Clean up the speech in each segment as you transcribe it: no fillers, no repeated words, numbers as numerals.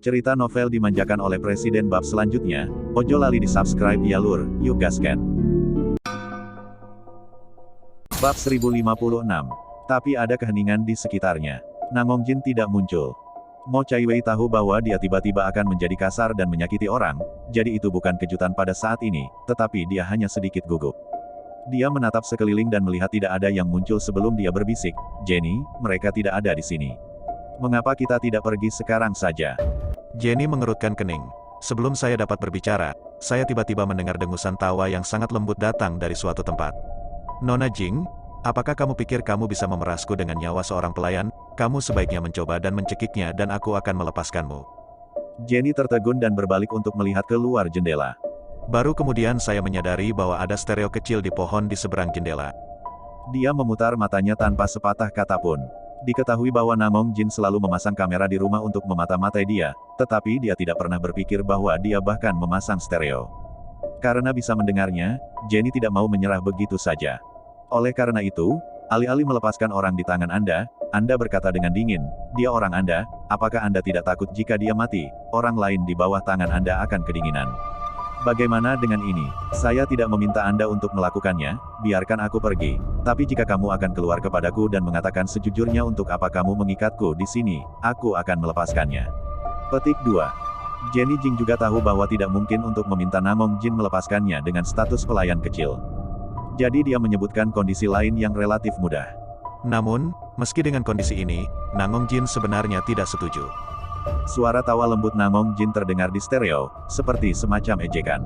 Cerita novel dimanjakan oleh Presiden bab selanjutnya, ojo lali di subscribe ya lur, yuk gasken. Bab 1056. Tapi ada keheningan di sekitarnya. Nangongjin tidak muncul. Mo Chaiwei tahu bahwa dia tiba-tiba akan menjadi kasar dan menyakiti orang, jadi itu bukan kejutan pada saat ini, tetapi dia hanya sedikit gugup. Dia menatap sekeliling dan melihat tidak ada yang muncul sebelum dia berbisik, Jenny, mereka tidak ada di sini. Mengapa kita tidak pergi sekarang saja? Jenny mengerutkan kening. Sebelum saya dapat berbicara, saya tiba-tiba mendengar dengusan tawa yang sangat lembut datang dari suatu tempat. Nona Jing, apakah kamu pikir kamu bisa memerasku dengan nyawa seorang pelayan? Kamu sebaiknya mencoba dan mencekiknya dan aku akan melepaskanmu. Jenny tertegun dan berbalik untuk melihat keluar jendela. Baru kemudian saya menyadari bahwa ada stereo kecil di pohon di seberang jendela. Dia memutar matanya tanpa sepatah kata pun. Diketahui bahwa Nangongjin selalu memasang kamera di rumah untuk memata-matai dia, tetapi dia tidak pernah berpikir bahwa dia bahkan memasang stereo. Karena bisa mendengarnya, Jenny tidak mau menyerah begitu saja. Oleh karena itu, alih-alih melepaskan orang di tangan Anda berkata dengan dingin, dia orang Anda, apakah Anda tidak takut jika dia mati, orang lain di bawah tangan Anda akan kedinginan. Bagaimana dengan ini? Saya tidak meminta Anda untuk melakukannya, biarkan aku pergi. Tapi jika kamu akan keluar kepadaku dan mengatakan sejujurnya untuk apa kamu mengikatku di sini, aku akan melepaskannya. Petik 2. Jenny Jing juga tahu bahwa tidak mungkin untuk meminta Nangongjin melepaskannya dengan status pelayan kecil. Jadi dia menyebutkan kondisi lain yang relatif mudah. Namun, meski dengan kondisi ini, Nangongjin sebenarnya tidak setuju. Suara tawa lembut Nangongjin terdengar di stereo, seperti semacam ejekan.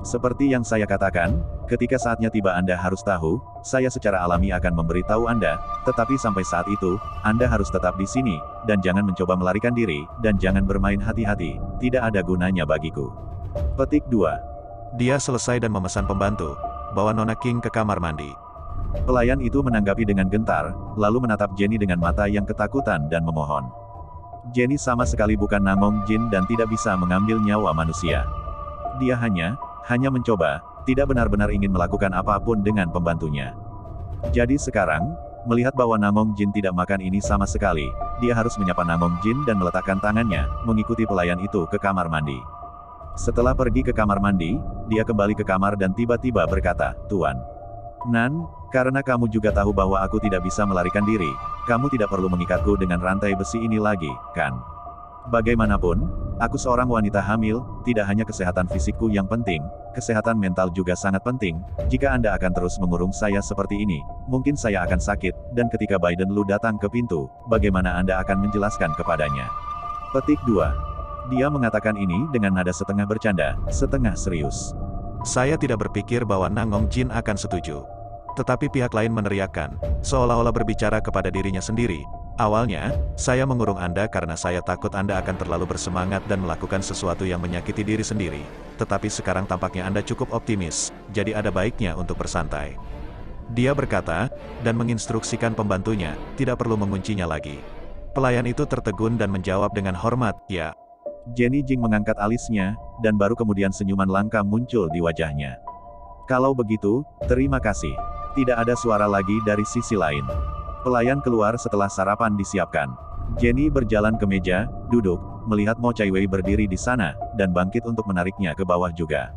Seperti yang saya katakan, ketika saatnya tiba Anda harus tahu, saya secara alami akan memberitahu Anda, tetapi sampai saat itu, Anda harus tetap di sini, dan jangan mencoba melarikan diri, dan jangan bermain hati-hati, tidak ada gunanya bagiku. Petik 2. Dia selesai dan memesan pembantu, bawa Nona King ke kamar mandi. Pelayan itu menanggapi dengan gentar, lalu menatap Jenny dengan mata yang ketakutan dan memohon. Jenny sama sekali bukan Nangongjin dan tidak bisa mengambil nyawa manusia. Dia hanya mencoba, tidak benar-benar ingin melakukan apapun dengan pembantunya. Jadi sekarang, melihat bahwa Nangongjin tidak makan ini sama sekali, dia harus menyapa Nangongjin dan meletakkan tangannya, mengikuti pelayan itu ke kamar mandi. Setelah pergi ke kamar mandi, dia kembali ke kamar dan tiba-tiba berkata, Tuan Nan, karena kamu juga tahu bahwa aku tidak bisa melarikan diri, kamu tidak perlu mengikatku dengan rantai besi ini lagi, kan? Bagaimanapun, aku seorang wanita hamil, tidak hanya kesehatan fisikku yang penting, kesehatan mental juga sangat penting. Jika Anda akan terus mengurung saya seperti ini, mungkin saya akan sakit, dan ketika Biden Lu datang ke pintu, bagaimana Anda akan menjelaskan kepadanya? Petik 2. Dia mengatakan ini dengan nada setengah bercanda, setengah serius. Saya tidak berpikir bahwa Nangongjin akan setuju. Tetapi pihak lain meneriakkan, seolah-olah berbicara kepada dirinya sendiri. Awalnya, saya mengurung Anda karena saya takut Anda akan terlalu bersemangat dan melakukan sesuatu yang menyakiti diri sendiri. Tetapi sekarang tampaknya Anda cukup optimis, jadi ada baiknya untuk bersantai. Dia berkata, dan menginstruksikan pembantunya, tidak perlu menguncinya lagi. Pelayan itu tertegun dan menjawab dengan hormat, ya. Jenny Jing mengangkat alisnya, dan baru kemudian senyuman langka muncul di wajahnya. Kalau begitu, terima kasih. Tidak ada suara lagi dari sisi lain. Pelayan keluar setelah sarapan disiapkan. Jenny berjalan ke meja, duduk, melihat Mo Chaiwei berdiri di sana, dan bangkit untuk menariknya ke bawah juga.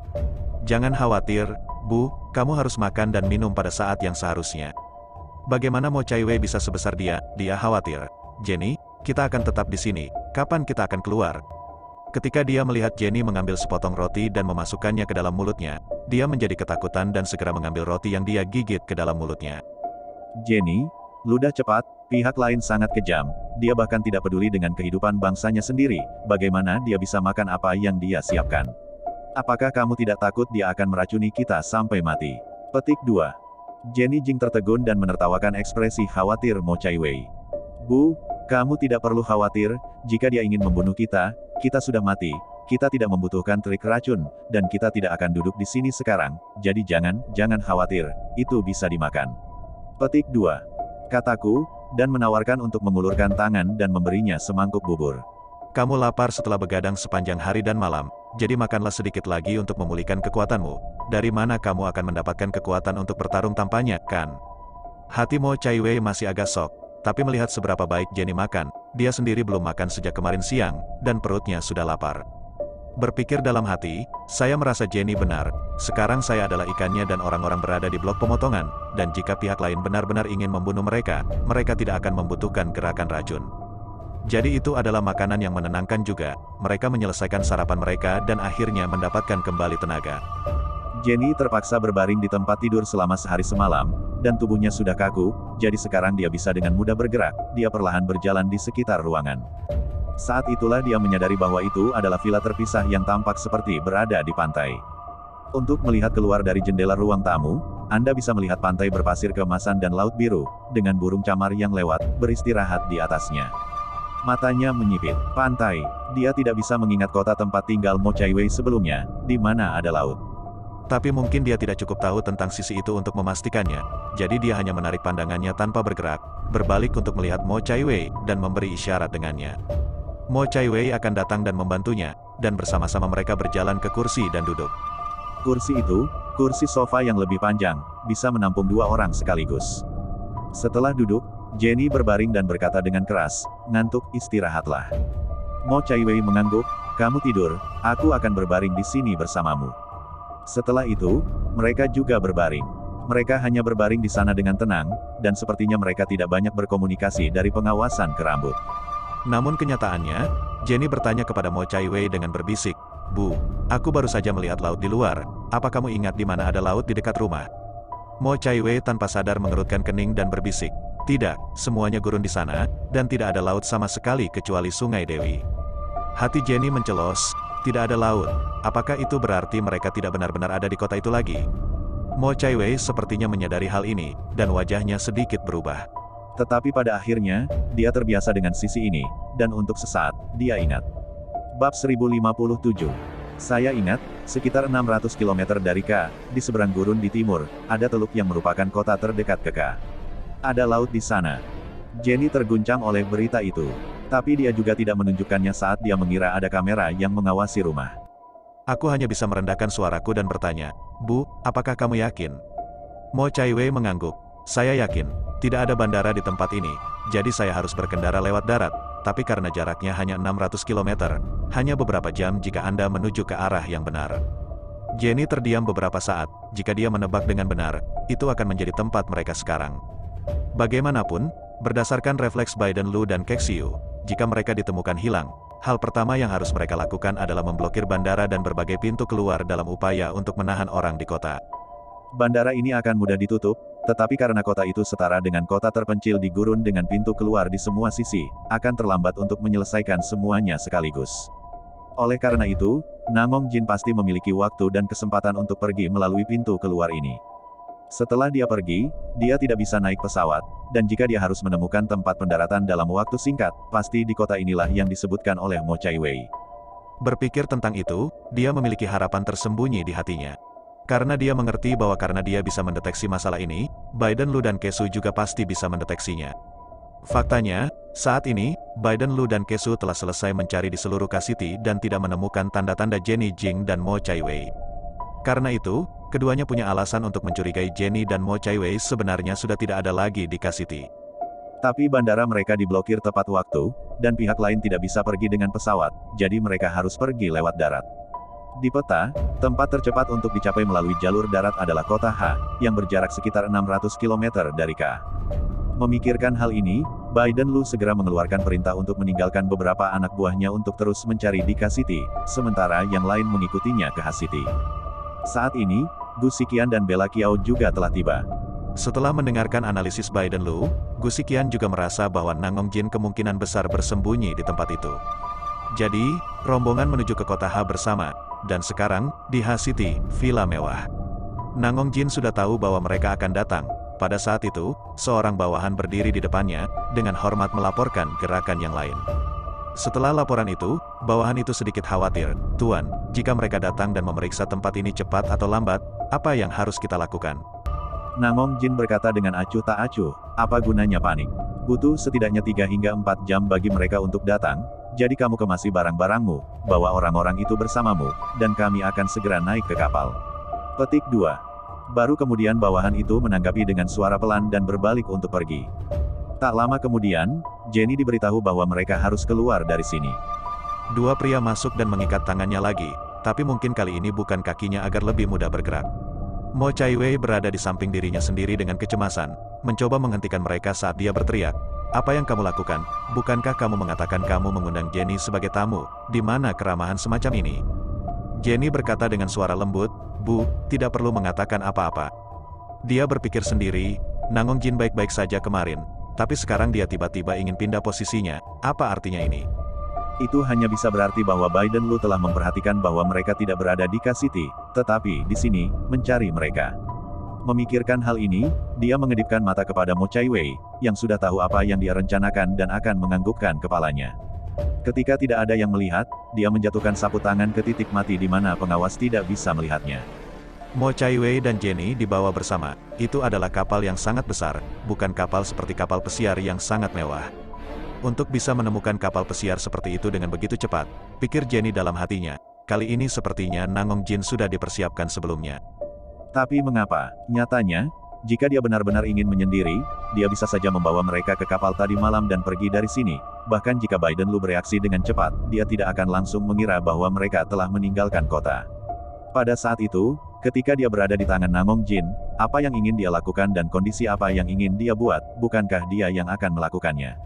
Jangan khawatir, Bu, kamu harus makan dan minum pada saat yang seharusnya. Bagaimana Mo Chaiwei bisa sebesar dia khawatir. Jenny, kita akan tetap di sini, kapan kita akan keluar? Ketika dia melihat Jenny mengambil sepotong roti dan memasukkannya ke dalam mulutnya, dia menjadi ketakutan dan segera mengambil roti yang dia gigit ke dalam mulutnya. Jenny, ludah cepat, pihak lain sangat kejam, dia bahkan tidak peduli dengan kehidupan bangsanya sendiri, bagaimana dia bisa makan apa yang dia siapkan. Apakah kamu tidak takut dia akan meracuni kita sampai mati? Petik 2. Jenny Jing tertegun dan menertawakan ekspresi khawatir Mo Chaiwei. Bu, kamu tidak perlu khawatir, jika dia ingin membunuh kita sudah mati, kita tidak membutuhkan trik racun, dan kita tidak akan duduk di sini sekarang, jadi jangan khawatir, itu bisa dimakan. Petik 2. Kataku, dan menawarkan untuk mengulurkan tangan dan memberinya semangkuk bubur. Kamu lapar setelah begadang sepanjang hari dan malam, jadi makanlah sedikit lagi untuk memulihkan kekuatanmu. Dari mana kamu akan mendapatkan kekuatan untuk bertarung tanpanya, kan? Hati Mo Chaiwei masih agak shock. Tapi melihat seberapa baik Jenny makan, dia sendiri belum makan sejak kemarin siang, dan perutnya sudah lapar. Berpikir dalam hati, saya merasa Jenny benar, sekarang saya adalah ikannya dan orang-orang berada di blok pemotongan, dan jika pihak lain benar-benar ingin membunuh mereka, mereka tidak akan membutuhkan gerakan racun. Jadi itu adalah makanan yang menenangkan juga, mereka menyelesaikan sarapan mereka dan akhirnya mendapatkan kembali tenaga. Jenny terpaksa berbaring di tempat tidur selama sehari semalam, dan tubuhnya sudah kaku, jadi sekarang dia bisa dengan mudah bergerak, dia perlahan berjalan di sekitar ruangan. Saat itulah dia menyadari bahwa itu adalah villa terpisah yang tampak seperti berada di pantai. Untuk melihat keluar dari jendela ruang tamu, Anda bisa melihat pantai berpasir keemasan dan laut biru, dengan burung camar yang lewat, beristirahat di atasnya. Matanya menyipit. Pantai. Dia tidak bisa mengingat kota tempat tinggal Mo Chai Wei sebelumnya, di mana ada laut. Tapi mungkin dia tidak cukup tahu tentang sisi itu untuk memastikannya, jadi dia hanya menarik pandangannya tanpa bergerak, berbalik untuk melihat Mo Chai Wei, dan memberi isyarat dengannya. Mo Chai Wei akan datang dan membantunya, dan bersama-sama mereka berjalan ke kursi dan duduk. Kursi itu, kursi sofa yang lebih panjang, bisa menampung 2 orang sekaligus. Setelah duduk, Jenny berbaring dan berkata dengan keras, "Ngantuk, istirahatlah." Mo Chai Wei mengangguk, "Kamu tidur, aku akan berbaring di sini bersamamu." Setelah itu, mereka juga berbaring. Mereka hanya berbaring di sana dengan tenang, dan sepertinya mereka tidak banyak berkomunikasi dari pengawasan ke rambut. Namun kenyataannya, Jenny bertanya kepada Mo Chai Wei dengan berbisik, "Bu, aku baru saja melihat laut di luar, apa kamu ingat di mana ada laut di dekat rumah?" Mo Chai Wei tanpa sadar mengerutkan kening dan berbisik, "Tidak, semuanya gurun di sana, dan tidak ada laut sama sekali kecuali Sungai Dewi." Hati Jenny mencelos, tidak ada laut, apakah itu berarti mereka tidak benar-benar ada di kota itu lagi? Mo Chai Wei sepertinya menyadari hal ini, dan wajahnya sedikit berubah. Tetapi pada akhirnya, dia terbiasa dengan sisi ini, dan untuk sesaat, dia ingat. Bab 1057. Saya ingat, sekitar 600 km dari Ka, di seberang gurun di timur, ada teluk yang merupakan kota terdekat ke Ka. Ada laut di sana. Jenny terguncang oleh berita itu. Tapi dia juga tidak menunjukkannya saat dia mengira ada kamera yang mengawasi rumah. Aku hanya bisa merendahkan suaraku dan bertanya, "Bu, apakah kamu yakin?" Mo Chai Wei mengangguk. "Saya yakin. Tidak ada bandara di tempat ini, jadi saya harus berkendara lewat darat, tapi karena jaraknya hanya 600 km, hanya beberapa jam jika Anda menuju ke arah yang benar." Jenny terdiam beberapa saat, jika dia menebak dengan benar, itu akan menjadi tempat mereka sekarang. Bagaimanapun, berdasarkan refleks Biden Lu dan Kexiu, jika mereka ditemukan hilang, hal pertama yang harus mereka lakukan adalah memblokir bandara dan berbagai pintu keluar dalam upaya untuk menahan orang di kota. Bandara ini akan mudah ditutup, tetapi karena kota itu setara dengan kota terpencil di gurun dengan pintu keluar di semua sisi, akan terlambat untuk menyelesaikan semuanya sekaligus. Oleh karena itu, Namong Jin pasti memiliki waktu dan kesempatan untuk pergi melalui pintu keluar ini. Setelah dia pergi, dia tidak bisa naik pesawat, dan jika dia harus menemukan tempat pendaratan dalam waktu singkat, pasti di kota inilah yang disebutkan oleh Mo Chai Wei. Berpikir tentang itu, dia memiliki harapan tersembunyi di hatinya. Karena dia mengerti bahwa karena dia bisa mendeteksi masalah ini, Biden Lu dan Kesu juga pasti bisa mendeteksinya. Faktanya, saat ini, Biden Lu dan Kesu telah selesai mencari di seluruh Ka-City dan tidak menemukan tanda-tanda Jenny Jing dan Mo Chai Wei. Karena itu, keduanya punya alasan untuk mencurigai Jenny dan Mo Chai Wei sebenarnya sudah tidak ada lagi di Ka-City. Tapi bandara mereka diblokir tepat waktu, dan pihak lain tidak bisa pergi dengan pesawat, jadi mereka harus pergi lewat darat. Di peta, tempat tercepat untuk dicapai melalui jalur darat adalah kota Ha, yang berjarak sekitar 600 km dari Ka. Memikirkan hal ini, Biden Lu segera mengeluarkan perintah untuk meninggalkan beberapa anak buahnya untuk terus mencari di Ka-City, sementara yang lain mengikutinya ke Ha-City. Saat ini, Gu Xiqian dan Bella Kiao juga telah tiba. Setelah mendengarkan analisis Biden Lu, Gu Xiqian juga merasa bahwa Namong Jin kemungkinan besar bersembunyi di tempat itu. Jadi, rombongan menuju ke kota Ha bersama, dan sekarang, di Ha-City, villa mewah. Namong Jin sudah tahu bahwa mereka akan datang. Pada saat itu, seorang bawahan berdiri di depannya, dengan hormat melaporkan gerakan yang lain. Setelah laporan itu, bawahan itu sedikit khawatir, "Tuan, jika mereka datang dan memeriksa tempat ini cepat atau lambat, apa yang harus kita lakukan?" Namong Jin berkata dengan acuh tak acuh, "Apa gunanya panik? Butuh setidaknya 3 hingga 4 jam bagi mereka untuk datang, jadi kamu kemasi barang-barangmu, bawa orang-orang itu bersamamu, dan kami akan segera naik ke kapal." Petik 2. Baru kemudian bawahan itu menanggapi dengan suara pelan dan berbalik untuk pergi. Tak lama kemudian, Jenny diberitahu bahwa mereka harus keluar dari sini. Dua pria masuk dan mengikat tangannya lagi, tapi mungkin kali ini bukan kakinya agar lebih mudah bergerak. Mo Chaiwei berada di samping dirinya sendiri dengan kecemasan, mencoba menghentikan mereka saat dia berteriak. Apa yang kamu lakukan? Bukankah kamu mengatakan kamu mengundang Jenny sebagai tamu? Di mana keramahan semacam ini? Jenny berkata dengan suara lembut, Bu, tidak perlu mengatakan apa-apa. Dia berpikir sendiri, Nangong Jin baik-baik saja kemarin, tapi sekarang dia tiba-tiba ingin pindah posisinya. Apa artinya ini? Itu hanya bisa berarti bahwa Biden Lu telah memperhatikan bahwa mereka tidak berada di K-City, tetapi di sini, mencari mereka. Memikirkan hal ini, dia mengedipkan mata kepada Mo Chaiwei, yang sudah tahu apa yang dia rencanakan dan akan menganggukkan kepalanya. Ketika tidak ada yang melihat, dia menjatuhkan sapu tangan ke titik mati di mana pengawas tidak bisa melihatnya. Mo Chaiwei dan Jenny dibawa bersama. Itu adalah kapal yang sangat besar, bukan kapal seperti kapal pesiar yang sangat mewah. Untuk bisa menemukan kapal pesiar seperti itu dengan begitu cepat, pikir Jenny dalam hatinya, kali ini sepertinya Nangong Jin sudah dipersiapkan sebelumnya. Tapi mengapa? Nyatanya, jika dia benar-benar ingin menyendiri, dia bisa saja membawa mereka ke kapal tadi malam dan pergi dari sini. Bahkan jika Biden Lu bereaksi dengan cepat, dia tidak akan langsung mengira bahwa mereka telah meninggalkan kota. Pada saat itu, ketika dia berada di tangan Nangong Jin, apa yang ingin dia lakukan dan kondisi apa yang ingin dia buat, bukankah dia yang akan melakukannya?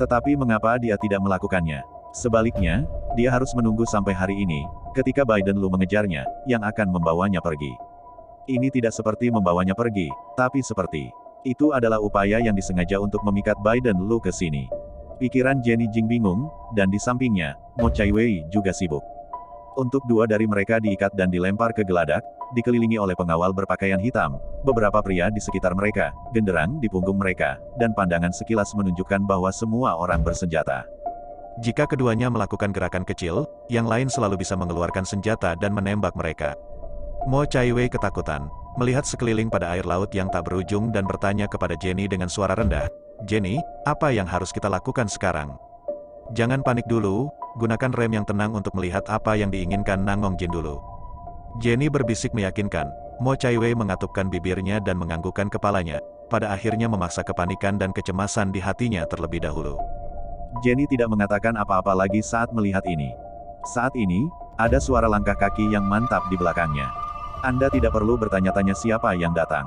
Tetapi mengapa dia tidak melakukannya? Sebaliknya, dia harus menunggu sampai hari ini, ketika Biden Lu mengejarnya, yang akan membawanya pergi. Ini tidak seperti membawanya pergi, tapi seperti itu adalah upaya yang disengaja untuk memikat Biden Lu ke sini. Pikiran Jenny Jing bingung, dan di sampingnya, Mo Chaiwei juga sibuk. Untuk dua dari mereka diikat dan dilempar ke geladak, dikelilingi oleh pengawal berpakaian hitam, beberapa pria di sekitar mereka, genderang di punggung mereka, dan pandangan sekilas menunjukkan bahwa semua orang bersenjata. Jika keduanya melakukan gerakan kecil, yang lain selalu bisa mengeluarkan senjata dan menembak mereka. Mo Chaiwei ketakutan, melihat sekeliling pada air laut yang tak berujung dan bertanya kepada Jenny dengan suara rendah, Jenny, apa yang harus kita lakukan sekarang? Jangan panik dulu, gunakan rem yang tenang untuk melihat apa yang diinginkan Nangong Jin dulu. Jenny berbisik meyakinkan, Mo Chaiwei mengatupkan bibirnya dan menganggukkan kepalanya, pada akhirnya memaksa kepanikan dan kecemasan di hatinya terlebih dahulu. Jenny tidak mengatakan apa-apa lagi saat melihat ini. Saat ini, ada suara langkah kaki yang mantap di belakangnya. Anda tidak perlu bertanya-tanya siapa yang datang.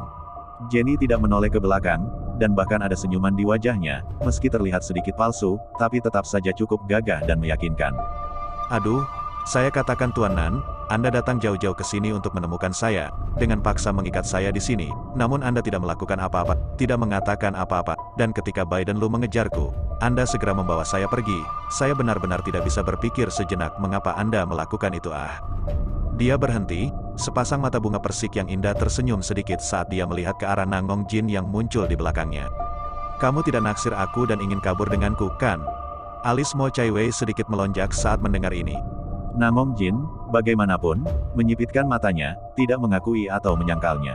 Jenny tidak menoleh ke belakang, dan bahkan ada senyuman di wajahnya, meski terlihat sedikit palsu, tapi tetap saja cukup gagah dan meyakinkan. Aduh, saya katakan Tuan Nan, Anda datang jauh-jauh ke sini untuk menemukan saya, dengan paksa mengikat saya di sini, namun Anda tidak melakukan apa-apa, tidak mengatakan apa-apa, dan ketika Biden Lu mengejarku, Anda segera membawa saya pergi, saya benar-benar tidak bisa berpikir sejenak mengapa Anda melakukan itu. Dia berhenti, sepasang mata bunga persik yang indah tersenyum sedikit saat dia melihat ke arah Nangong Jin yang muncul di belakangnya. Kamu tidak naksir aku dan ingin kabur denganku, kan? Alis Mo Chaiwei sedikit melonjak saat mendengar ini. Nangong Jin, bagaimanapun, menyipitkan matanya, tidak mengakui atau menyangkalnya.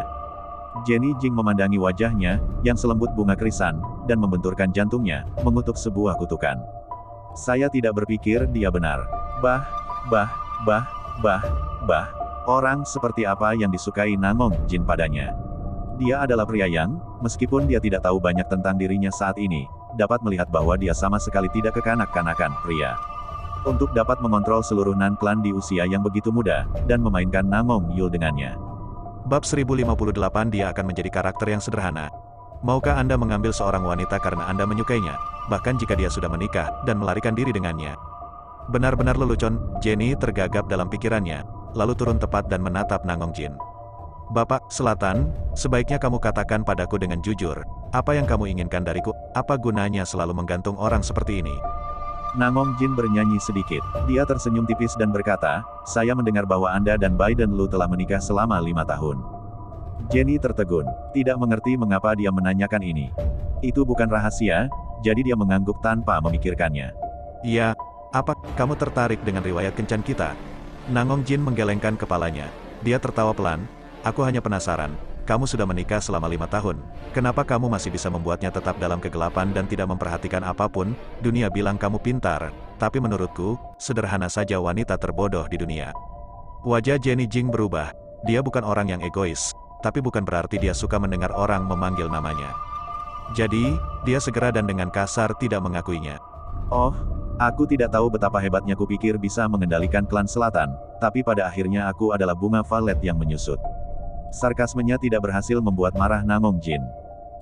Jenny Jing memandangi wajahnya, yang selembut bunga krisan, dan membenturkan jantungnya, mengutuk sebuah kutukan. Saya tidak berpikir dia benar. Orang seperti apa yang disukai Nangong Jin padanya. Dia adalah pria yang, meskipun dia tidak tahu banyak tentang dirinya saat ini, dapat melihat bahwa dia sama sekali tidak kekanak-kanakan pria. Untuk dapat mengontrol seluruh Nan Clan di usia yang begitu muda, dan memainkan Nangong Yul dengannya. Bab 1058 dia akan menjadi karakter yang sederhana. Maukah Anda mengambil seorang wanita karena Anda menyukainya, bahkan jika dia sudah menikah, dan melarikan diri dengannya? Benar-benar lelucon, Jenny tergagap dalam pikirannya, lalu turun tepat dan menatap Nangong Jin. Bapak, Selatan, sebaiknya kamu katakan padaku dengan jujur, apa yang kamu inginkan dariku, apa gunanya selalu menggantung orang seperti ini? Nangong Jin bernyanyi sedikit, dia tersenyum tipis dan berkata, saya mendengar bahwa Anda dan Biden Lu telah menikah selama 5 tahun. Jenny tertegun, tidak mengerti mengapa dia menanyakan ini. Itu bukan rahasia, jadi dia mengangguk tanpa memikirkannya. Iya, apa, kamu tertarik dengan riwayat kencan kita? Nangong Jin menggelengkan kepalanya. Dia tertawa pelan, aku hanya penasaran, kamu sudah menikah selama 5 tahun. Kenapa kamu masih bisa membuatnya tetap dalam kegelapan dan tidak memperhatikan apapun? Dunia bilang kamu pintar, tapi menurutku, sederhana saja wanita terbodoh di dunia. Wajah Jenny Jing berubah. Dia bukan orang yang egois, tapi bukan berarti dia suka mendengar orang memanggil namanya. Jadi, dia segera dan dengan kasar tidak mengakuinya. Oh, aku tidak tahu betapa hebatnya kupikir bisa mengendalikan klan selatan, tapi pada akhirnya aku adalah bunga valet yang menyusut. Sarkasmenya tidak berhasil membuat marah Namong Jin.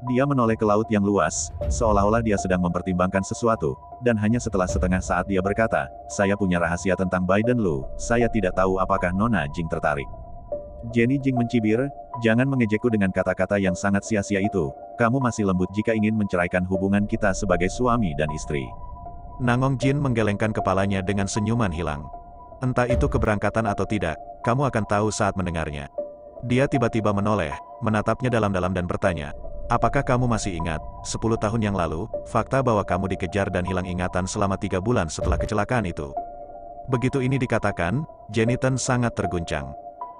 Dia menoleh ke laut yang luas, seolah-olah dia sedang mempertimbangkan sesuatu, dan hanya setelah setengah saat dia berkata, saya punya rahasia tentang Biden Lu, saya tidak tahu apakah Nona Jing tertarik. Jenny Jing mencibir, jangan mengejekku dengan kata-kata yang sangat sia-sia itu, kamu masih lembut jika ingin menceraikan hubungan kita sebagai suami dan istri. Namong Jin menggelengkan kepalanya dengan senyuman hilang. Entah itu keberangkatan atau tidak, kamu akan tahu saat mendengarnya. Dia tiba-tiba menoleh, menatapnya dalam-dalam dan bertanya, apakah kamu masih ingat, 10 tahun yang lalu, fakta bahwa kamu dikejar dan hilang ingatan selama 3 bulan setelah kecelakaan itu? Begitu ini dikatakan, Jenny-ten sangat terguncang.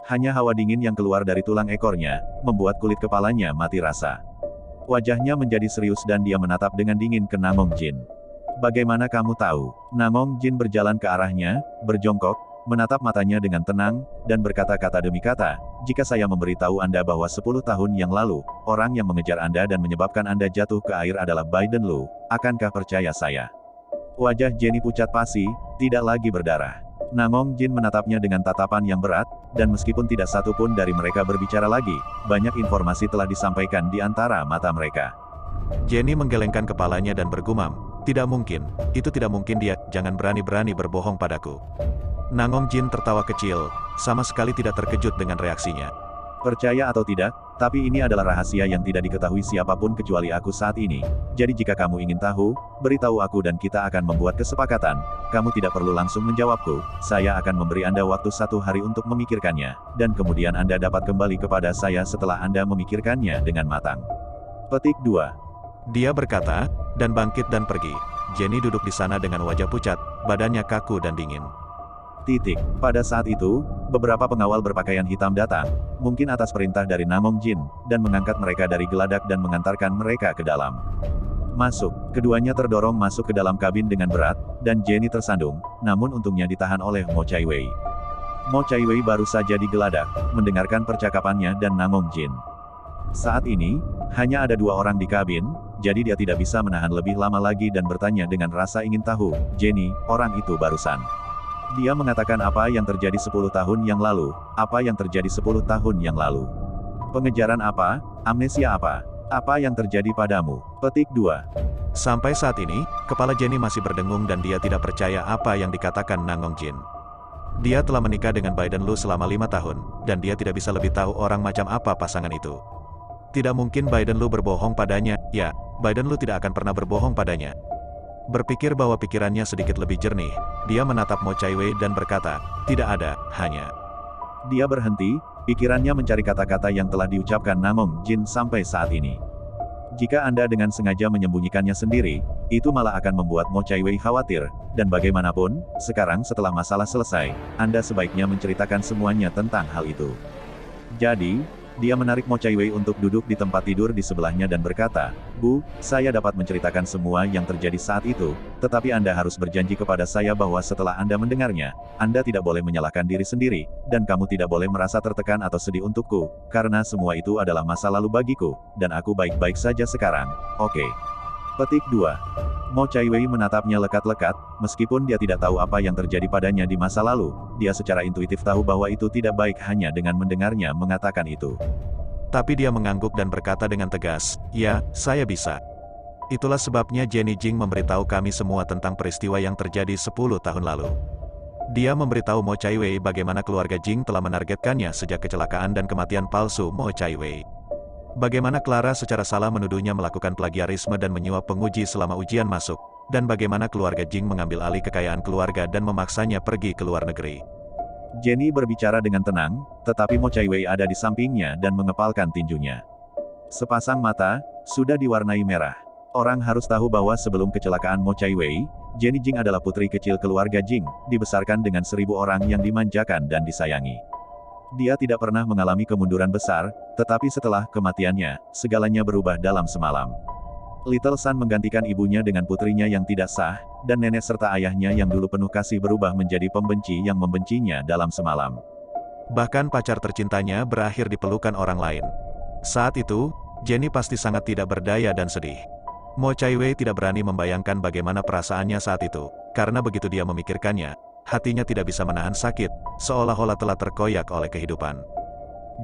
Hanya hawa dingin yang keluar dari tulang ekornya, membuat kulit kepalanya mati rasa. Wajahnya menjadi serius dan dia menatap dengan dingin ke Namong Jin. Bagaimana kamu tahu? Namong Jin berjalan ke arahnya, berjongkok, menatap matanya dengan tenang, dan berkata kata demi kata, jika saya memberitahu Anda bahwa 10 tahun yang lalu, orang yang mengejar Anda dan menyebabkan Anda jatuh ke air adalah Biden Lu, akankah percaya saya? Wajah Jenny pucat pasi, tidak lagi berdarah. Namong Jin menatapnya dengan tatapan yang berat, dan meskipun tidak satu pun dari mereka berbicara lagi, banyak informasi telah disampaikan di antara mata mereka. Jenny menggelengkan kepalanya dan bergumam, tidak mungkin, itu tidak mungkin dia, jangan berani-berani berbohong padaku. Namong Jin tertawa kecil, sama sekali tidak terkejut dengan reaksinya. Percaya atau tidak, tapi ini adalah rahasia yang tidak diketahui siapapun kecuali aku saat ini. Jadi jika kamu ingin tahu, beritahu aku dan kita akan membuat kesepakatan. Kamu tidak perlu langsung menjawabku, saya akan memberi Anda waktu 1 hari untuk memikirkannya, dan kemudian Anda dapat kembali kepada saya setelah Anda memikirkannya dengan matang. Petik 2. Dia berkata, dan bangkit dan pergi. Jenny duduk di sana dengan wajah pucat, badannya kaku dan dingin. Pada saat itu, beberapa pengawal berpakaian hitam datang, mungkin atas perintah dari Namong Jin, dan mengangkat mereka dari geladak dan mengantarkan mereka ke dalam. Masuk, keduanya terdorong masuk ke dalam kabin dengan berat, dan Jenny tersandung, namun untungnya ditahan oleh Mo Chai Wei. Mo Chai Wei baru saja digeladak, mendengarkan percakapannya dan Namong Jin. Saat ini, hanya ada 2 orang di kabin, jadi dia tidak bisa menahan lebih lama lagi dan bertanya dengan rasa ingin tahu, Jenny, orang itu barusan. Dia mengatakan apa yang terjadi 10 tahun yang lalu, apa yang terjadi 10 tahun yang lalu. Pengejaran apa, amnesia apa yang terjadi padamu. Petik 2. Sampai saat ini, kepala Jenny masih berdengung dan dia tidak percaya apa yang dikatakan Namong Jin. Dia telah menikah dengan Biden Lu selama 5 tahun, dan dia tidak bisa lebih tahu orang macam apa pasangan itu. Tidak mungkin Biden Lu berbohong padanya, ya, Biden Lu tidak akan pernah berbohong padanya. Berpikir bahwa pikirannya sedikit lebih jernih, dia menatap Mo Chai Wei dan berkata, tidak ada, hanya. Dia berhenti, pikirannya mencari kata-kata yang telah diucapkan Namong Jin sampai saat ini. Jika Anda dengan sengaja menyembunyikannya sendiri, itu malah akan membuat Mo Chai Wei khawatir, dan bagaimanapun, sekarang setelah masalah selesai, Anda sebaiknya menceritakan semuanya tentang hal itu. Jadi, dia menarik Mo Chai Wei untuk duduk di tempat tidur di sebelahnya dan berkata, Bu, saya dapat menceritakan semua yang terjadi saat itu, tetapi Anda harus berjanji kepada saya bahwa setelah Anda mendengarnya, Anda tidak boleh menyalahkan diri sendiri, dan kamu tidak boleh merasa tertekan atau sedih untukku, karena semua itu adalah masa lalu bagiku, dan aku baik-baik saja sekarang, oke. Petik 2. Mo Chai Wei menatapnya lekat-lekat, meskipun dia tidak tahu apa yang terjadi padanya di masa lalu, dia secara intuitif tahu bahwa itu tidak baik hanya dengan mendengarnya mengatakan itu. Tapi dia mengangguk dan berkata dengan tegas, ya, saya bisa. Itulah sebabnya Jenny Jing memberitahu kami semua tentang peristiwa yang terjadi 10 tahun lalu. Dia memberitahu Mo Chai Wei bagaimana keluarga Jing telah menargetkannya sejak kecelakaan dan kematian palsu Mo Chai Wei. Bagaimana Clara secara salah menuduhnya melakukan plagiarisme dan menyuap penguji selama ujian masuk, dan bagaimana keluarga Jing mengambil alih kekayaan keluarga dan memaksanya pergi ke luar negeri. Jenny berbicara dengan tenang, tetapi Mo Chai Wei ada di sampingnya dan mengepalkan tinjunya. Sepasang mata, sudah diwarnai merah. Orang harus tahu bahwa sebelum kecelakaan Mo Chai Wei, Jenny Jing adalah putri kecil keluarga Jing, dibesarkan dengan 1000 orang yang dimanjakan dan disayangi. Dia tidak pernah mengalami kemunduran besar, tetapi setelah kematiannya, segalanya berubah dalam semalam. Little Sun menggantikan ibunya dengan putrinya yang tidak sah, dan nenek serta ayahnya yang dulu penuh kasih berubah menjadi pembenci yang membencinya dalam semalam. Bahkan pacar tercintanya berakhir di pelukan orang lain. Saat itu, Jenny pasti sangat tidak berdaya dan sedih. Mo Chaiwei tidak berani membayangkan bagaimana perasaannya saat itu, karena begitu dia memikirkannya, hatinya tidak bisa menahan sakit, seolah-olah telah terkoyak oleh kehidupan.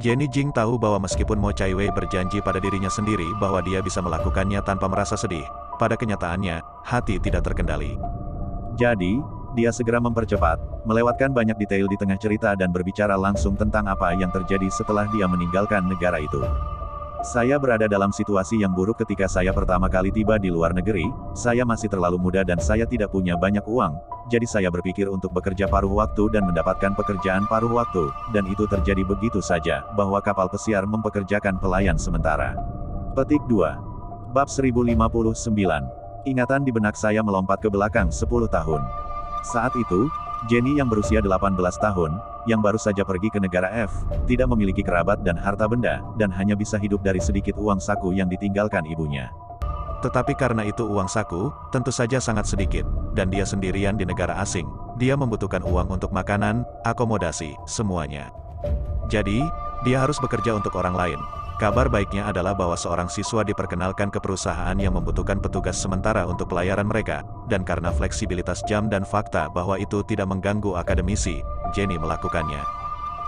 Jenny Jing tahu bahwa meskipun Mo Chaiwei berjanji pada dirinya sendiri bahwa dia bisa melakukannya tanpa merasa sedih, pada kenyataannya, hati tidak terkendali. Jadi, dia segera mempercepat, melewatkan banyak detail di tengah cerita dan berbicara langsung tentang apa yang terjadi setelah dia meninggalkan negara itu. Saya berada dalam situasi yang buruk ketika saya pertama kali tiba di luar negeri, saya masih terlalu muda dan saya tidak punya banyak uang, jadi saya berpikir untuk bekerja paruh waktu dan mendapatkan pekerjaan paruh waktu, dan itu terjadi begitu saja, bahwa kapal pesiar mempekerjakan pelayan sementara. Petik 2. Bab 1059. Ingatan di benak saya melompat ke belakang 10 tahun. Saat itu, Jenny yang berusia 18 tahun, yang baru saja pergi ke negara F, tidak memiliki kerabat dan harta benda, dan hanya bisa hidup dari sedikit uang saku yang ditinggalkan ibunya. Tetapi karena itu uang saku, tentu saja sangat sedikit, dan dia sendirian di negara asing, dia membutuhkan uang untuk makanan, akomodasi, semuanya. Jadi, dia harus bekerja untuk orang lain. Kabar baiknya adalah bahwa seorang siswa diperkenalkan ke perusahaan yang membutuhkan petugas sementara untuk pelayaran mereka, dan karena fleksibilitas jam dan fakta bahwa itu tidak mengganggu akademisi, Jenny melakukannya.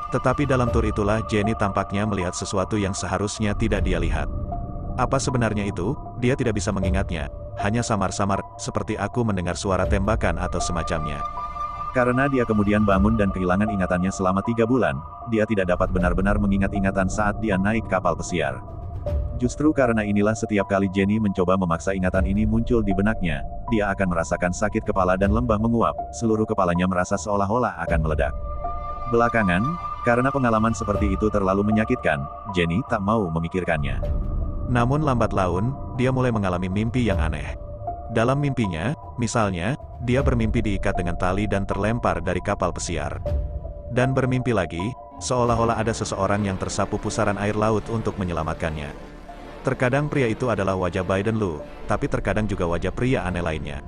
Tetapi dalam tur itulah Jenny tampaknya melihat sesuatu yang seharusnya tidak dia lihat. Apa sebenarnya itu? Dia tidak bisa mengingatnya, hanya samar-samar, seperti aku mendengar suara tembakan atau semacamnya. Karena dia kemudian bangun dan kehilangan ingatannya selama 3 bulan, dia tidak dapat benar-benar mengingat ingatan saat dia naik kapal pesiar. Justru karena inilah setiap kali Jenny mencoba memaksa ingatan ini muncul di benaknya, dia akan merasakan sakit kepala dan lembah menguap, seluruh kepalanya merasa seolah-olah akan meledak. Belakangan, karena pengalaman seperti itu terlalu menyakitkan, Jenny tak mau memikirkannya. Namun lambat laun, dia mulai mengalami mimpi yang aneh. Dalam mimpinya, misalnya, dia bermimpi diikat dengan tali dan terlempar dari kapal pesiar. Dan bermimpi lagi, seolah-olah ada seseorang yang tersapu pusaran air laut untuk menyelamatkannya. Terkadang pria itu adalah wajah Biden Lu, tapi terkadang juga wajah pria aneh lainnya.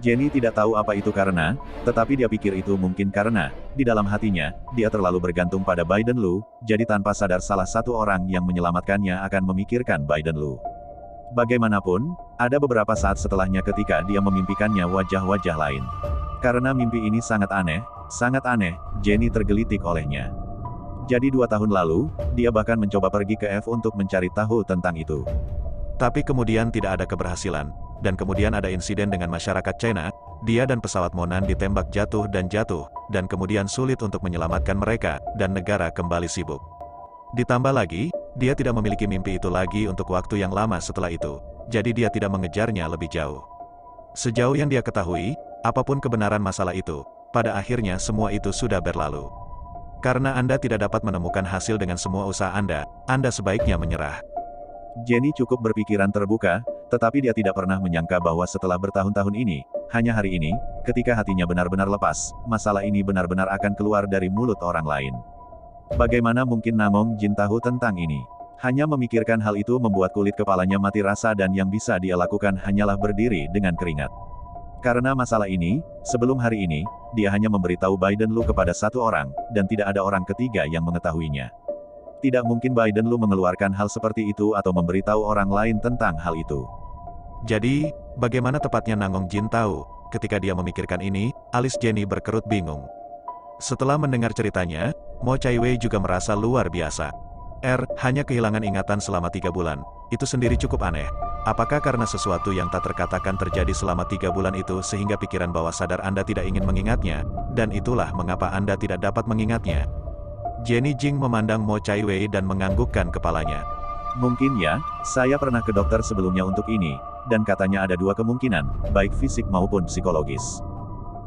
Jenny tidak tahu apa itu karena, tetapi dia pikir itu mungkin karena, di dalam hatinya, dia terlalu bergantung pada Biden Lu, jadi tanpa sadar salah satu orang yang menyelamatkannya akan memikirkan Biden Lu. Bagaimanapun, ada beberapa saat setelahnya ketika dia memimpikannya wajah-wajah lain. Karena mimpi ini sangat aneh, Jenny tergelitik olehnya. Jadi 2 tahun lalu, dia bahkan mencoba pergi ke F untuk mencari tahu tentang itu. Tapi kemudian tidak ada keberhasilan, dan kemudian ada insiden dengan masyarakat China, dia dan pesawat Monan ditembak jatuh, dan kemudian sulit untuk menyelamatkan mereka, dan negara kembali sibuk. Ditambah lagi, dia tidak memiliki mimpi itu lagi untuk waktu yang lama setelah itu, jadi dia tidak mengejarnya lebih jauh. Sejauh yang dia ketahui, apapun kebenaran masalah itu, pada akhirnya semua itu sudah berlalu. Karena Anda tidak dapat menemukan hasil dengan semua usaha Anda sebaiknya menyerah. Jenny cukup berpikiran terbuka, tetapi dia tidak pernah menyangka bahwa setelah bertahun-tahun ini, hanya hari ini, ketika hatinya benar-benar lepas, masalah ini benar-benar akan keluar dari mulut orang lain. Bagaimana mungkin Namong Jin tahu tentang ini? Hanya memikirkan hal itu membuat kulit kepalanya mati rasa dan yang bisa dia lakukan hanyalah berdiri dengan keringat. Karena masalah ini, sebelum hari ini, dia hanya memberitahu Biden Lu kepada satu orang, dan tidak ada orang ketiga yang mengetahuinya. Tidak mungkin Biden Lu mengeluarkan hal seperti itu atau memberitahu orang lain tentang hal itu. Jadi, bagaimana tepatnya Namong Jin tahu? Ketika dia memikirkan ini, alis Jenny berkerut bingung. Setelah mendengar ceritanya, Mo Chaiwei juga merasa luar biasa. Hanya kehilangan ingatan selama 3 bulan. Itu sendiri cukup aneh. Apakah karena sesuatu yang tak terkatakan terjadi selama 3 bulan itu sehingga pikiran bawah sadar Anda tidak ingin mengingatnya, dan itulah mengapa Anda tidak dapat mengingatnya? Jenny Jing memandang Mo Chaiwei dan menganggukkan kepalanya. Mungkin ya, saya pernah ke dokter sebelumnya untuk ini, dan katanya ada 2 kemungkinan, baik fisik maupun psikologis.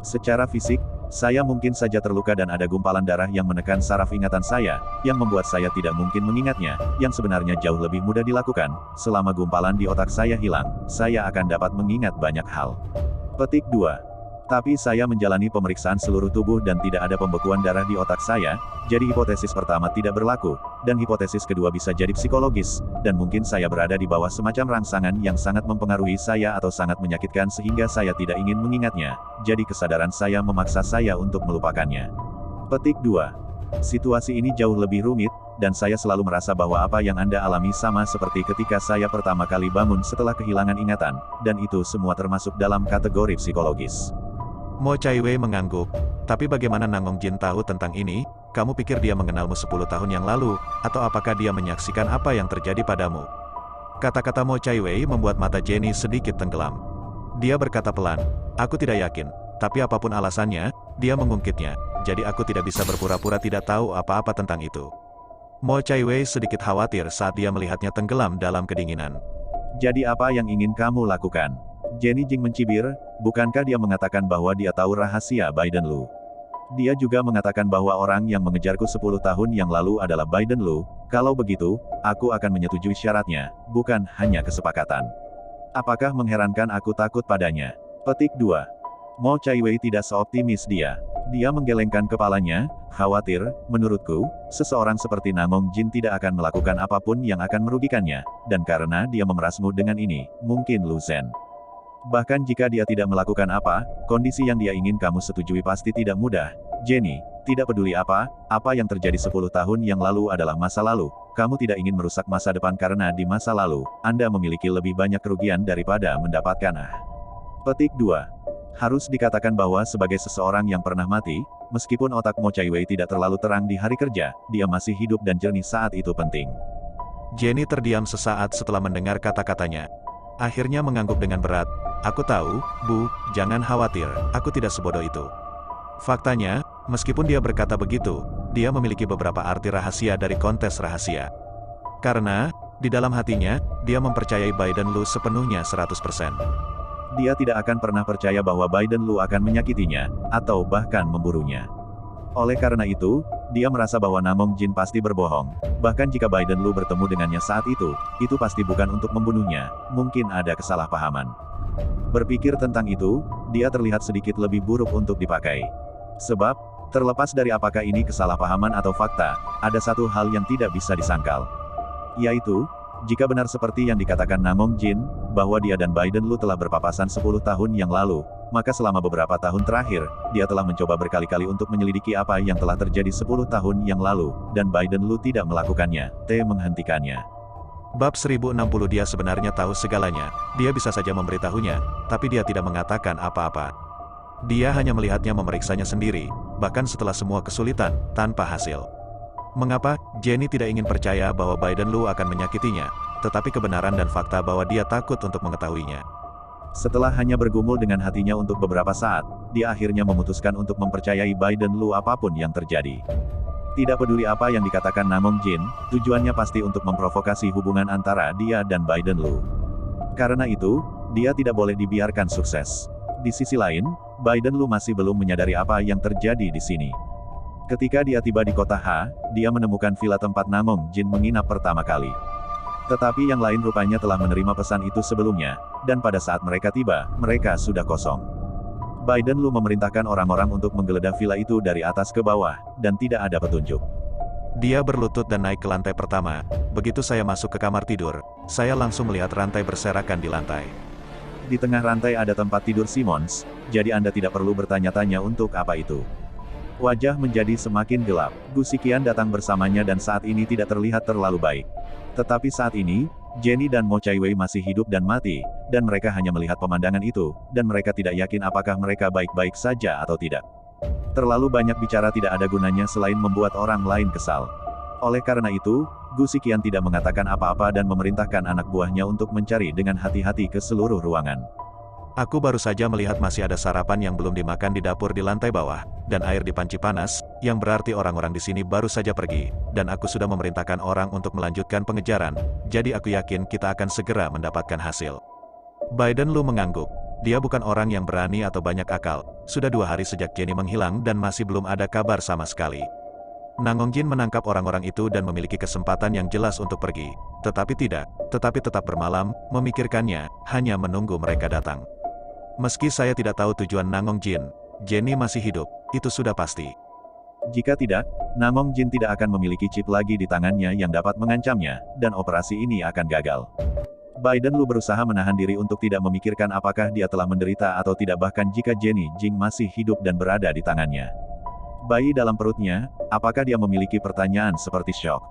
Secara fisik, saya mungkin saja terluka dan ada gumpalan darah yang menekan saraf ingatan saya, yang membuat saya tidak mungkin mengingatnya, yang sebenarnya jauh lebih mudah dilakukan. Selama gumpalan di otak saya hilang, saya akan dapat mengingat banyak hal. Petik 2. Tapi saya menjalani pemeriksaan seluruh tubuh dan tidak ada pembekuan darah di otak saya, jadi hipotesis pertama tidak berlaku, dan hipotesis kedua bisa jadi psikologis, dan mungkin saya berada di bawah semacam rangsangan yang sangat mempengaruhi saya atau sangat menyakitkan sehingga saya tidak ingin mengingatnya, jadi kesadaran saya memaksa saya untuk melupakannya. Petik 2. Situasi ini jauh lebih rumit, dan saya selalu merasa bahwa apa yang Anda alami sama seperti ketika saya pertama kali bangun setelah kehilangan ingatan, dan itu semua termasuk dalam kategori psikologis. Mo Chaiwei mengangguk. Tapi bagaimana Nangong Jin tahu tentang ini? Kamu pikir dia mengenalmu 10 tahun yang lalu, atau apakah dia menyaksikan apa yang terjadi padamu? Kata-kata Mo Chaiwei membuat mata Jenny sedikit tenggelam. Dia berkata pelan, aku tidak yakin, tapi apapun alasannya, dia mengungkitnya, jadi aku tidak bisa berpura-pura tidak tahu apa-apa tentang itu. Mo Chaiwei sedikit khawatir saat dia melihatnya tenggelam dalam kedinginan. Jadi apa yang ingin kamu lakukan? Jenny Jing mencibir, bukankah dia mengatakan bahwa dia tahu rahasia Biden Lu? Dia juga mengatakan bahwa orang yang mengejarku 10 tahun yang lalu adalah Biden Lu. Kalau begitu, aku akan menyetujui syaratnya, bukan hanya kesepakatan. Apakah mengherankan aku takut padanya? Petik 2. Mo Chaiwei tidak seoptimis dia. Dia menggelengkan kepalanya, khawatir, menurutku, seseorang seperti Nangong Jin tidak akan melakukan apapun yang akan merugikannya, dan karena dia memerasmu dengan ini, mungkin Lu Zhen. Bahkan jika dia tidak melakukan apa, kondisi yang dia ingin kamu setujui pasti tidak mudah. Jenny, tidak peduli apa yang terjadi 10 tahun yang lalu adalah masa lalu, kamu tidak ingin merusak masa depan karena di masa lalu, Anda memiliki lebih banyak kerugian daripada mendapatkan. Petik 2. Harus dikatakan bahwa sebagai seseorang yang pernah mati, meskipun otak Mo Chaiwei tidak terlalu terang di hari kerja, dia masih hidup dan jernih saat itu penting. Jenny terdiam sesaat setelah mendengar kata-katanya. Akhirnya mengangguk dengan berat, aku tahu, Bu, jangan khawatir, aku tidak sebodoh itu. Faktanya, meskipun dia berkata begitu, dia memiliki beberapa arti rahasia dari kontes rahasia. Karena, di dalam hatinya, dia mempercayai Biden Lu sepenuhnya 100%. Dia tidak akan pernah percaya bahwa Biden Lu akan menyakitinya, atau bahkan memburunya. Oleh karena itu, dia merasa bahwa Nangong Jin pasti berbohong. Bahkan jika Biden Lu bertemu dengannya saat itu pasti bukan untuk membunuhnya, mungkin ada kesalahpahaman. Berpikir tentang itu, dia terlihat sedikit lebih buruk untuk dipakai. Sebab, terlepas dari apakah ini kesalahpahaman atau fakta, ada satu hal yang tidak bisa disangkal. Yaitu, jika benar seperti yang dikatakan Nangong Jin, bahwa dia dan Biden Lu telah berpapasan 10 tahun yang lalu, maka selama beberapa tahun terakhir, dia telah mencoba berkali-kali untuk menyelidiki apa yang telah terjadi 10 tahun yang lalu, dan Biden Lu tidak melakukannya, menghentikannya. Bab 1060 dia sebenarnya tahu segalanya, dia bisa saja memberitahunya, tapi dia tidak mengatakan apa-apa. Dia hanya melihatnya memeriksanya sendiri, bahkan setelah semua kesulitan, tanpa hasil. Mengapa, Jenny tidak ingin percaya bahwa Biden Lu akan menyakitinya, tetapi kebenaran dan fakta bahwa dia takut untuk mengetahuinya. Setelah hanya bergumul dengan hatinya untuk beberapa saat, dia akhirnya memutuskan untuk mempercayai Biden Lu apapun yang terjadi. Tidak peduli apa yang dikatakan Nangong Jin, tujuannya pasti untuk memprovokasi hubungan antara dia dan Biden Lu. Karena itu, dia tidak boleh dibiarkan sukses. Di sisi lain, Biden Lu masih belum menyadari apa yang terjadi di sini. Ketika dia tiba di kota H, dia menemukan villa tempat Nangong Jin menginap pertama kali. Tetapi yang lain rupanya telah menerima pesan itu sebelumnya, dan pada saat mereka tiba, mereka sudah kosong. Biden Lu memerintahkan orang-orang untuk menggeledah villa itu dari atas ke bawah, dan tidak ada petunjuk. Dia berlutut dan naik ke lantai pertama. Begitu saya masuk ke kamar tidur, saya langsung melihat rantai berserakan di lantai. Di tengah rantai ada tempat tidur Simmons, jadi Anda tidak perlu bertanya-tanya untuk apa itu. Wajah menjadi semakin gelap. Gu Xiqian datang bersamanya dan saat ini tidak terlihat terlalu baik. Tetapi saat ini, Jenny dan Mo Chaiwei masih hidup dan mati, dan mereka hanya melihat pemandangan itu, dan mereka tidak yakin apakah mereka baik-baik saja atau tidak. Terlalu banyak bicara tidak ada gunanya selain membuat orang lain kesal. Oleh karena itu, Gu Xiqian tidak mengatakan apa-apa dan memerintahkan anak buahnya untuk mencari dengan hati-hati ke seluruh ruangan. Aku baru saja melihat masih ada sarapan yang belum dimakan di dapur di lantai bawah, dan air di panci panas, yang berarti orang-orang di sini baru saja pergi, dan aku sudah memerintahkan orang untuk melanjutkan pengejaran, jadi aku yakin kita akan segera mendapatkan hasil. Biden Lu mengangguk. Dia bukan orang yang berani atau banyak akal, sudah 2 hari sejak Jenny menghilang dan masih belum ada kabar sama sekali. Nangong Jin menangkap orang-orang itu dan memiliki kesempatan yang jelas untuk pergi, tetapi tetap bermalam, memikirkannya, hanya menunggu mereka datang. Meski saya tidak tahu tujuan Nangong Jin, Jenny masih hidup, itu sudah pasti. Jika tidak, Nangong Jin tidak akan memiliki chip lagi di tangannya yang dapat mengancamnya, dan operasi ini akan gagal. Biden Lu berusaha menahan diri untuk tidak memikirkan apakah dia telah menderita atau tidak bahkan jika Jenny Jing masih hidup dan berada di tangannya. Bayi dalam perutnya, apakah dia memiliki pertanyaan seperti syok?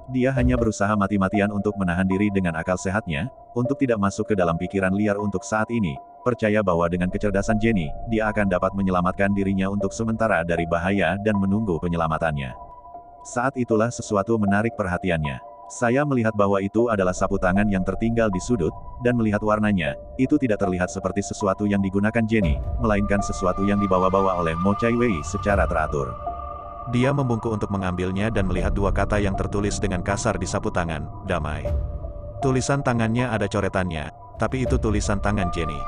Dia hanya berusaha mati-matian untuk menahan diri dengan akal sehatnya, untuk tidak masuk ke dalam pikiran liar untuk saat ini, percaya bahwa dengan kecerdasan Jenny, dia akan dapat menyelamatkan dirinya untuk sementara dari bahaya dan menunggu penyelamatannya. Saat itulah sesuatu menarik perhatiannya. Saya melihat bahwa itu adalah sapu tangan yang tertinggal di sudut, dan melihat warnanya, itu tidak terlihat seperti sesuatu yang digunakan Jenny, melainkan sesuatu yang dibawa-bawa oleh Mo Chai Wei secara teratur. Dia membungkuk untuk mengambilnya dan melihat dua kata yang tertulis dengan kasar di sapu tangan, damai. Tulisan tangannya ada coretannya, tapi itu tulisan tangan Jenny.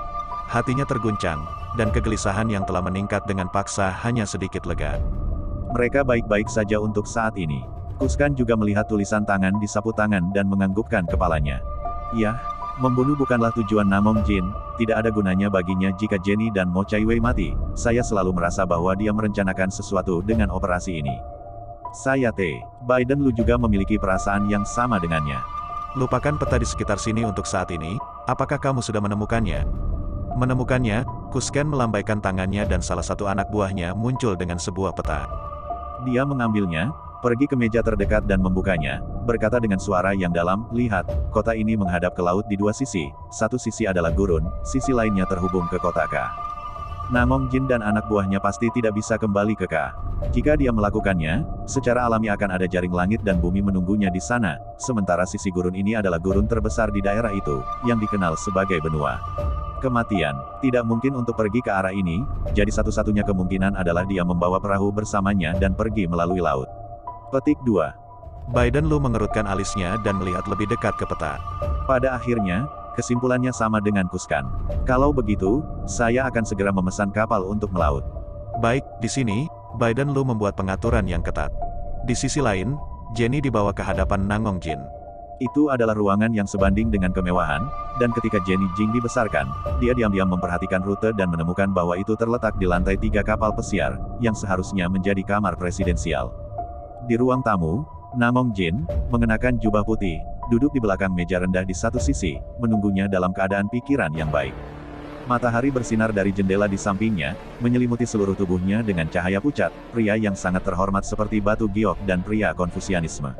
Hatinya terguncang, dan kegelisahan yang telah meningkat dengan paksa hanya sedikit lega. Mereka baik-baik saja untuk saat ini. Kuskan juga melihat tulisan tangan di sapu tangan dan menganggukkan kepalanya. Ya, membunuh bukanlah tujuan Namong Jin, tidak ada gunanya baginya jika Jenny dan Mo Chai Wei mati. Saya selalu merasa bahwa dia merencanakan sesuatu dengan operasi ini. Saya Biden Lu juga memiliki perasaan yang sama dengannya. Lupakan peta di sekitar sini untuk saat ini, apakah kamu sudah menemukannya? Menemukannya, Kusken melambaikan tangannya dan salah satu anak buahnya muncul dengan sebuah peta. Dia mengambilnya, pergi ke meja terdekat dan membukanya, berkata dengan suara yang dalam, lihat, kota ini menghadap ke laut di dua sisi, satu sisi adalah gurun, sisi lainnya terhubung ke kota K. Namong Jin dan anak buahnya pasti tidak bisa kembali ke K. Jika dia melakukannya, secara alami akan ada jaring langit dan bumi menunggunya di sana, sementara sisi gurun ini adalah gurun terbesar di daerah itu, yang dikenal sebagai benua kematian. Tidak mungkin untuk pergi ke arah ini, jadi satu-satunya kemungkinan adalah dia membawa perahu bersamanya dan pergi melalui laut. Petik 2. Biden Lu mengerutkan alisnya dan melihat lebih dekat ke peta. Pada akhirnya, kesimpulannya sama dengan Kuskan. Kalau begitu, saya akan segera memesan kapal untuk melaut. Baik, di sini, Biden Lu membuat pengaturan yang ketat. Di sisi lain, Jenny dibawa ke hadapan Namong Jin. Itu adalah ruangan yang sebanding dengan kemewahan, dan ketika Jenny Jing dibesarkan, dia diam-diam memperhatikan rute dan menemukan bahwa itu terletak di lantai 3 kapal pesiar, yang seharusnya menjadi kamar presidensial. Di ruang tamu, Namong Jin, mengenakan jubah putih, duduk di belakang meja rendah di satu sisi, menunggunya dalam keadaan pikiran yang baik. Matahari bersinar dari jendela di sampingnya, menyelimuti seluruh tubuhnya dengan cahaya pucat, pria yang sangat terhormat seperti batu giok dan pria Konfusianisme.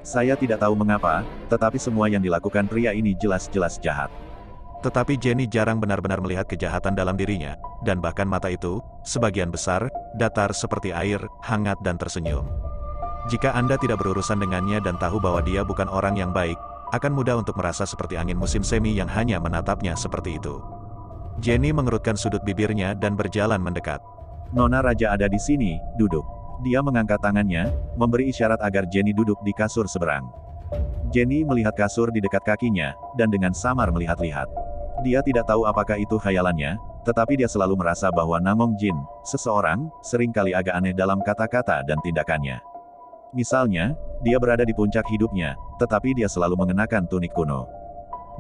Saya tidak tahu mengapa, tetapi semua yang dilakukan pria ini jelas-jelas jahat. Tetapi Jenny jarang benar-benar melihat kejahatan dalam dirinya, dan bahkan mata itu, sebagian besar, datar seperti air, hangat dan tersenyum. Jika Anda tidak berurusan dengannya dan tahu bahwa dia bukan orang yang baik, akan mudah untuk merasa seperti angin musim semi yang hanya menatapnya seperti itu. Jenny mengerutkan sudut bibirnya dan berjalan mendekat. Nona Raja ada di sini, duduk. Dia mengangkat tangannya, memberi isyarat agar Jenny duduk di kasur seberang. Jenny melihat kasur di dekat kakinya, dan dengan samar melihat-lihat. Dia tidak tahu apakah itu khayalannya, tetapi dia selalu merasa bahwa Namong Jin, seseorang, seringkali agak aneh dalam kata-kata dan tindakannya. Misalnya, dia berada di puncak hidupnya, tetapi dia selalu mengenakan tunik kuno.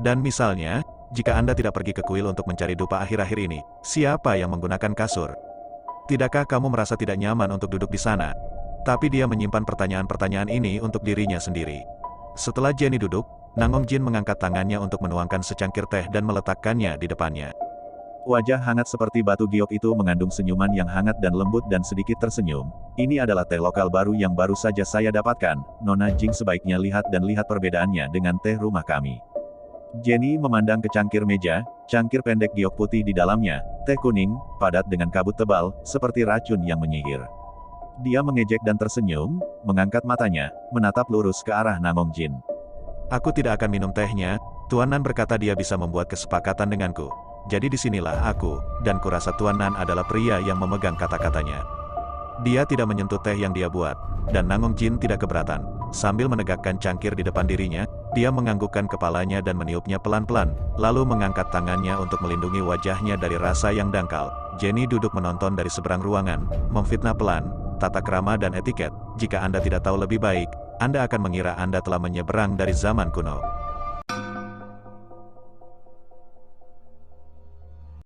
Dan misalnya, jika Anda tidak pergi ke kuil untuk mencari dupa akhir-akhir ini, siapa yang menggunakan kasur? Tidakkah kamu merasa tidak nyaman untuk duduk di sana? Tapi dia menyimpan pertanyaan-pertanyaan ini untuk dirinya sendiri. Setelah Jenny duduk, Namong Jin mengangkat tangannya untuk menuangkan secangkir teh dan meletakkannya di depannya. Wajah hangat seperti batu giok itu mengandung senyuman yang hangat dan lembut dan sedikit tersenyum. Ini adalah teh lokal baru yang baru saja saya dapatkan, Nona Jing sebaiknya lihat dan lihat perbedaannya dengan teh rumah kami. Jenny memandang ke cangkir meja, cangkir pendek giok putih di dalamnya, teh kuning, padat dengan kabut tebal, seperti racun yang menyihir. Dia mengejek dan tersenyum, mengangkat matanya, menatap lurus ke arah Namong Jin. Aku tidak akan minum tehnya, Tuan Nan berkata dia bisa membuat kesepakatan denganku. Jadi disinilah aku, dan kurasa Tuan Nan adalah pria yang memegang kata-katanya. Dia tidak menyentuh teh yang dia buat, dan Namong Jin tidak keberatan. Sambil menegakkan cangkir di depan dirinya, dia menganggukkan kepalanya dan meniupnya pelan-pelan, lalu mengangkat tangannya untuk melindungi wajahnya dari rasa yang dangkal. Jenny duduk menonton dari seberang ruangan, memfitnah pelan, tata krama dan etiket. Jika Anda tidak tahu lebih baik, Anda akan mengira Anda telah menyeberang dari zaman kuno.